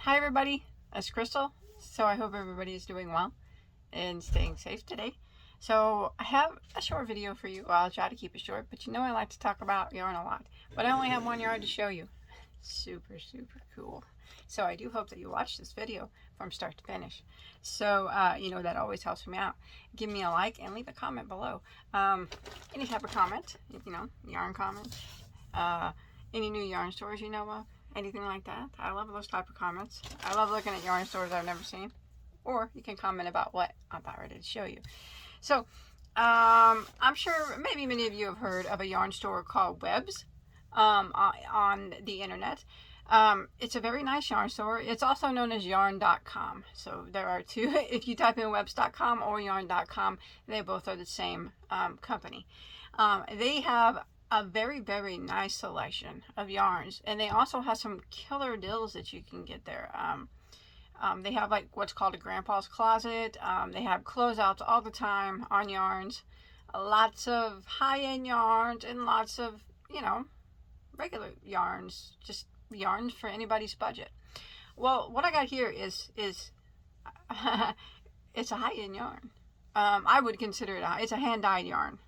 Hi everybody, it's Crystal. So I hope everybody is doing well and staying safe today. So I have a short video for you. Well, I'll try to keep it short, but you know I like to talk about yarn a lot. But I only have one yarn to show you. Super cool. So I do hope that you watch this video from start to finish. So that always helps me out. Give me a like and leave a comment below. Any type of comment, yarn comments, any new yarn stores you know of, anything like that. I love those type of comments. I love looking at yarn stores I've never seen. Or you can comment about what I'm about ready to show you. So I'm sure maybe many of you have heard of a yarn store called Webs on the internet. It's a very nice yarn store. It's also known as yarn.com. So there are two. If you type in webs.com or yarn.com, they both are the same company. They have a very nice selection of yarns, and they also have some killer deals that you can get there. They have like what's called a grandpa's closet. They have closeouts all the time on yarns, lots of high-end yarns and lots of regular yarns, just yarns for anybody's budget. Well, what I got here is it's a high-end yarn. I would consider it's a hand-dyed yarn.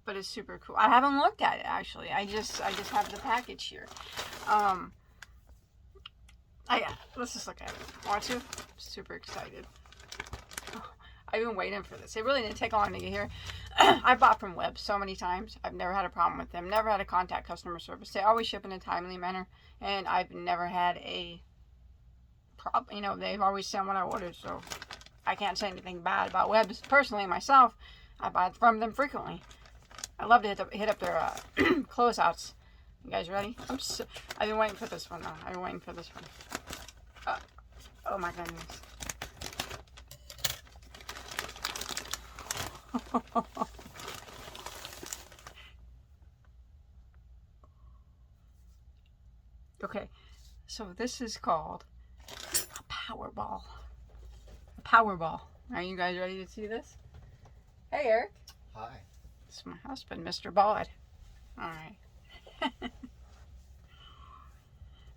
But it's super cool. I haven't looked at it actually. I just have the package here. Let's just look at it. Want to? Super excited. Oh, I've been waiting for this. It really didn't take long to get here. I bought from Web so many times. I've never had a problem with them. Never had to contact customer service. They always ship in a timely manner, and I've never had a problem. They've always sent what I ordered, so I can't say anything bad about Webs. Personally, myself, I buy from them frequently. I love to hit up their closeouts. You guys ready? I've been waiting for this one, though. I've been waiting for this one. Oh my goodness. Okay, so this is called a power ball. A power ball. Are you guys ready to see this? Hey, Eric. Hi. It's my husband, Mr. Bod. All right.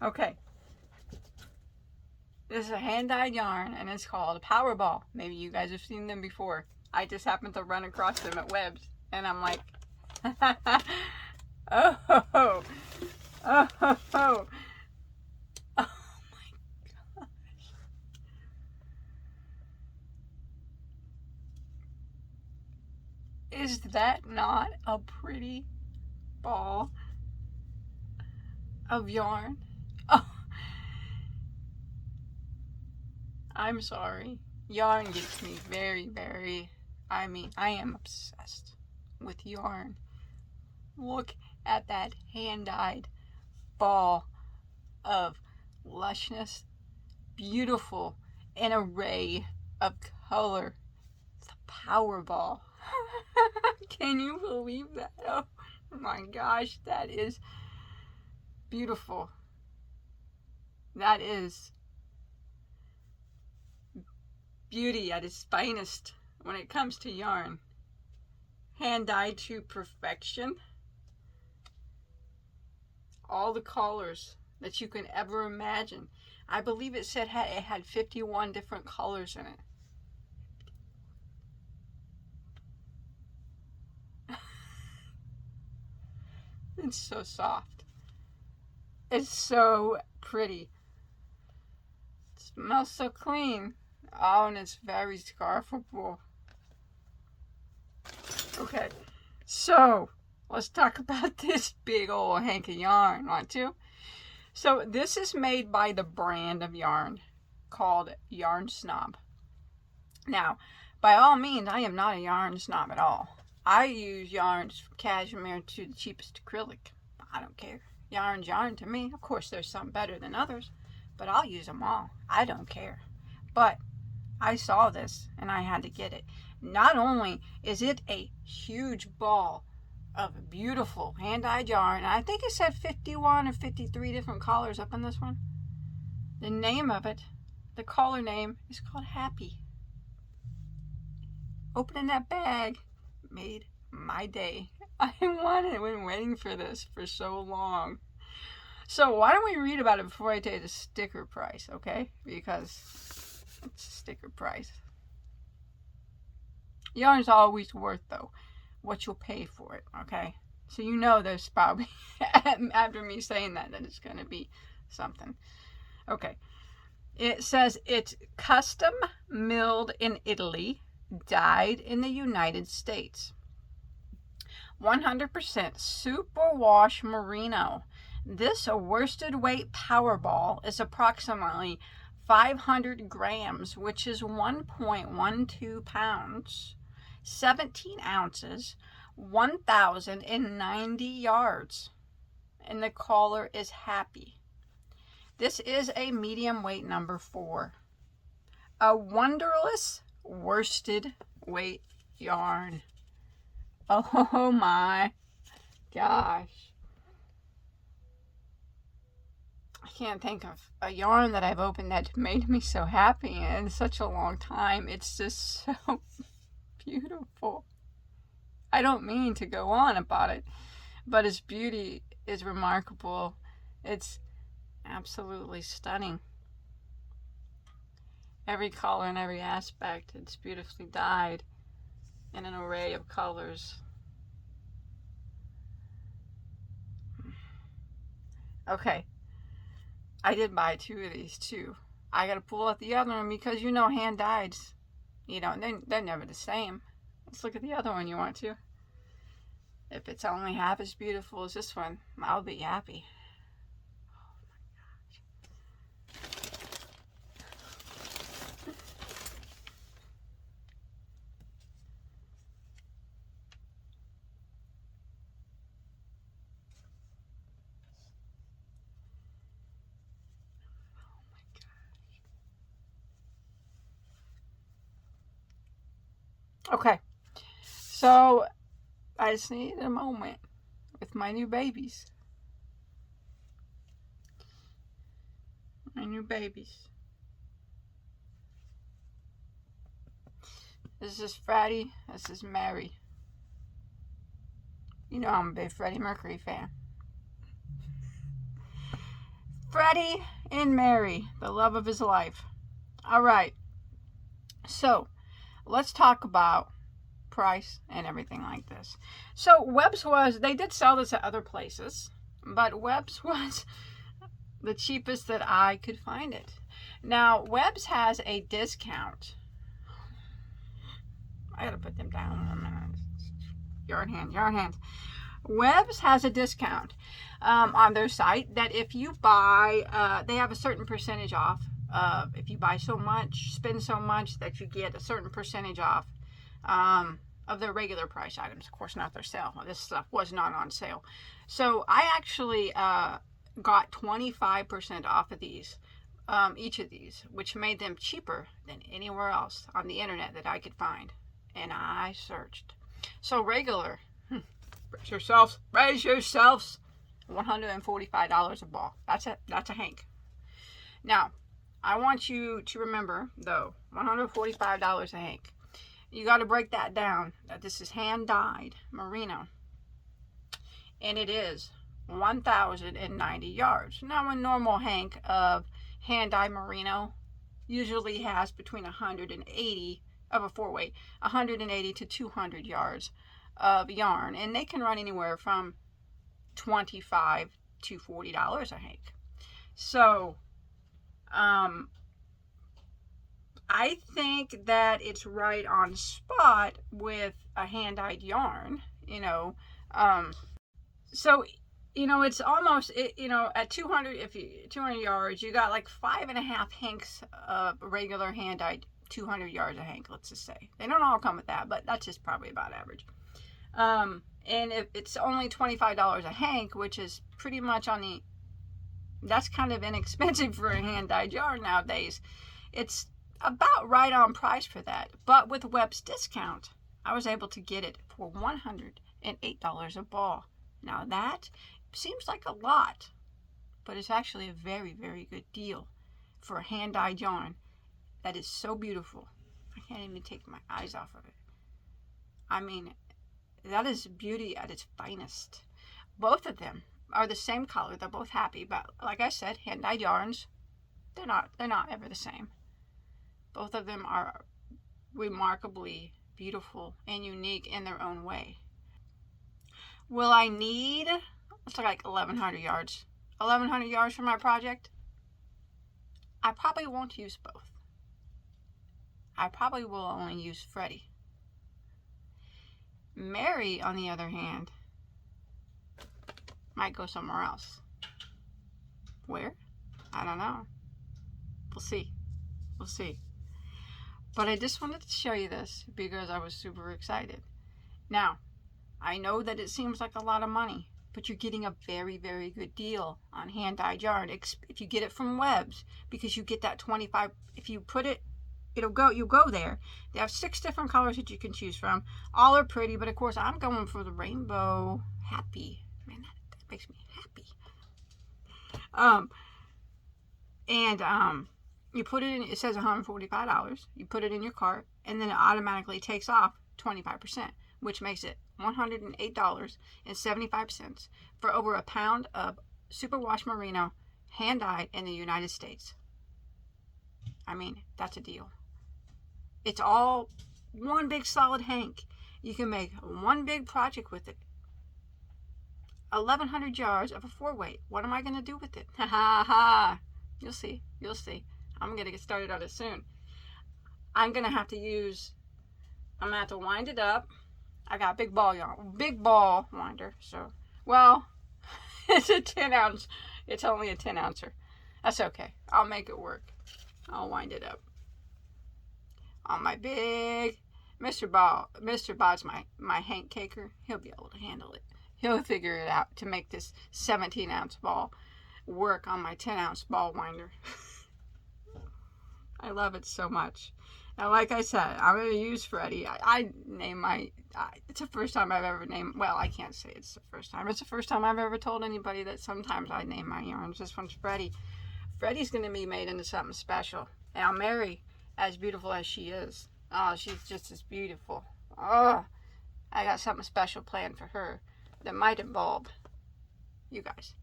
Okay. This is a hand-dyed yarn, and it's called a power ball. Maybe you guys have seen them before. I just happened to run across them at Webs, and I'm like, oh, oh, oh, oh my gosh. Is that not a pretty ball of yarn? Oh, I'm sorry. Yarn gets me very, I am obsessed with yarn. Look at that hand-dyed ball of lushness. Beautiful. An array of color. It's a power ball. Can you believe that? Oh my gosh, that is beautiful. That is beauty at its finest when it comes to yarn. Hand dyed to perfection. All the colors that you can ever imagine. I believe it said it had 51 different colors in it. It's so soft. It's so pretty. It smells so clean. Oh, and it's very scarfable. Okay, so let's talk about this big old hank of yarn, want to? So this is made by the brand of yarn called Yarn Snob. Now, by all means, I am not a yarn snob at all. I use yarns from cashmere to the cheapest acrylic. I don't care. Yarn's yarn to me. Of course, there's some better than others, but I'll use them all. I don't care. But I saw this and I had to get it. Not only is it a huge ball of beautiful hand-dyed yarn, and I think it said 51 or 53 different colors up in this one. The name of it, the color name, is called Happy. Opening that bag made my day. I've been waiting for this for so long. So why don't we read about it before I tell you the sticker price, okay? Because it's a sticker price. Yarn's always worth, though, what you'll pay for it, okay? So you know there's probably, after me saying that it's going to be something. Okay. It says it's custom milled in Italy, dyed in the United States. 100% superwash merino. This worsted weight Powerball is approximately 500 grams, which is 1.12 pounds, 17 ounces, 1,090 yards. And the caller is happy. This is a medium weight number 4. A wonderless worsted weight yarn. Oh my gosh. I can't think of a yarn that I've opened that made me so happy in such a long time. It's just so beautiful. I don't mean to go on about it, but its beauty is remarkable. It's absolutely stunning. Every color and every aspect, it's beautifully dyed in an array of colors. Okay, I did buy 2 of these too. I gotta pull out the other one because you know hand dyed, you know, they're never the same. Let's look at the other one. You want to? If it's only half as beautiful as this one, I'll be happy. Okay, so I just need a moment with my new babies. My new babies. This is Freddie. This is Mary. You know I'm a big Freddie Mercury fan. Freddie and Mary, the love of his life. All right. So let's talk about price and everything like this. So Webb's they did sell this at other places, but Webb's was the cheapest that I could find it. Now Webb's has a discount. I gotta put them down a minute. Yarn hands. Webb's has a discount on their site that if you buy, they have a certain percentage off. If you buy so much, spend so much, that you get a certain percentage off of their regular price items. Of course, not their sale. This stuff was not on sale. So I actually got 25% off of these, each of these, which made them cheaper than anywhere else on the internet that I could find. And I searched. So regular, raise yourselves, $145 a ball. That's a hank. Now, I want you to remember, though, $145 a hank. You got to break that down. This is hand-dyed merino. And it is 1,090 yards. Now, a normal hank of hand-dyed merino usually has between 180 of a 4-weight, 180 to 200 yards of yarn. And they can run anywhere from $25 to $40 a hank. So, I think that it's right on spot with a hand-dyed yarn, you know. So, you know, it's almost, you know, at 200 yards, you got like 5.5 hanks of regular hand-dyed 200 yards a hank, let's just say. They don't all come with that, but that's just probably about average. And if it's only $25 a hank, which is pretty much that's kind of inexpensive for a hand-dyed yarn nowadays. It's about right on price for that. But with Webb's discount, I was able to get it for $108 a ball. Now that seems like a lot, but it's actually a very, very good deal for a hand-dyed yarn that is so beautiful. I can't even take my eyes off of it. I mean, that is beauty at its finest. Both of them, are the same color. They're both happy, but like I said, hand-dyed yarns, they're not ever the same. Both of them are remarkably beautiful and unique in their own way. Will I need, it's like 1,100 yards. 1,100 yards for my project? I probably won't use both. I probably will only use Freddie. Mary, on the other hand, might go somewhere else. Where? I don't know. We'll see. We'll see. But I just wanted to show you this because I was super excited. Now, I know that it seems like a lot of money, but you're getting a very, very good deal on hand-dyed yarn if you get it from Webs, because you get that 25. If you put it, you'll go there. They have 6 different colors that you can choose from. All are pretty, but of course I'm going for the rainbow. Happy. Man, that makes me happy. You put it in, it says $145. You put it in your cart, and then it automatically takes off 25%, which makes it $108.75 for over a pound of superwash merino hand-dyed in the United States. I mean, that's a deal. It's all one big solid hank. You can make one big project with it. 1,100 yards of a 4-weight. What am I going to do with it? Ha ha ha. You'll see. You'll see. I'm going to get started on it soon. I'm going to have to wind it up. I got big ball yarn, big ball winder. So, well, it's a 10 ounce. It's only a 10 ouncer. That's okay. I'll make it work. I'll wind it up. On my big Mr. Bob's my Hank Caker. He'll be able to handle it. He'll figure it out to make this 17 ounce ball work on my 10 ounce ball winder. I love it so much. Now, like I said, I'm going to use Freddie. It's the first time I've ever named, well, I can't say it's the first time. It's the first time I've ever told anybody that sometimes I name my yarns. This one's Freddie. Freddie's going to be made into something special. Now, Mary, as beautiful as she is, oh, she's just as beautiful. Oh, I got something special planned for her that might involve you guys.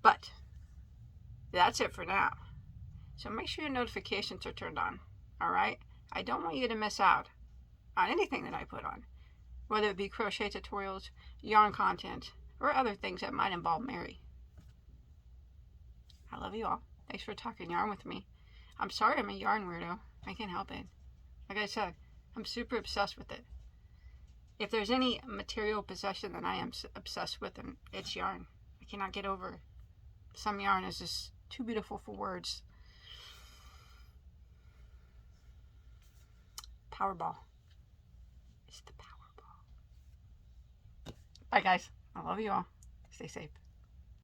But that's it for now. So make sure your notifications are turned on. All right? I don't want you to miss out on anything that I put on, whether it be crochet tutorials, yarn content, or other things that might involve Mary. I love you all. Thanks for talking yarn with me. I'm sorry I'm a yarn weirdo. I can't help it. Like I said, I'm super obsessed with it. If there's any material possession that I am obsessed with, then it's yarn. I cannot get over it. Some yarn is just too beautiful for words. Powerball. It's the Powerball. Bye, guys. I love you all. Stay safe.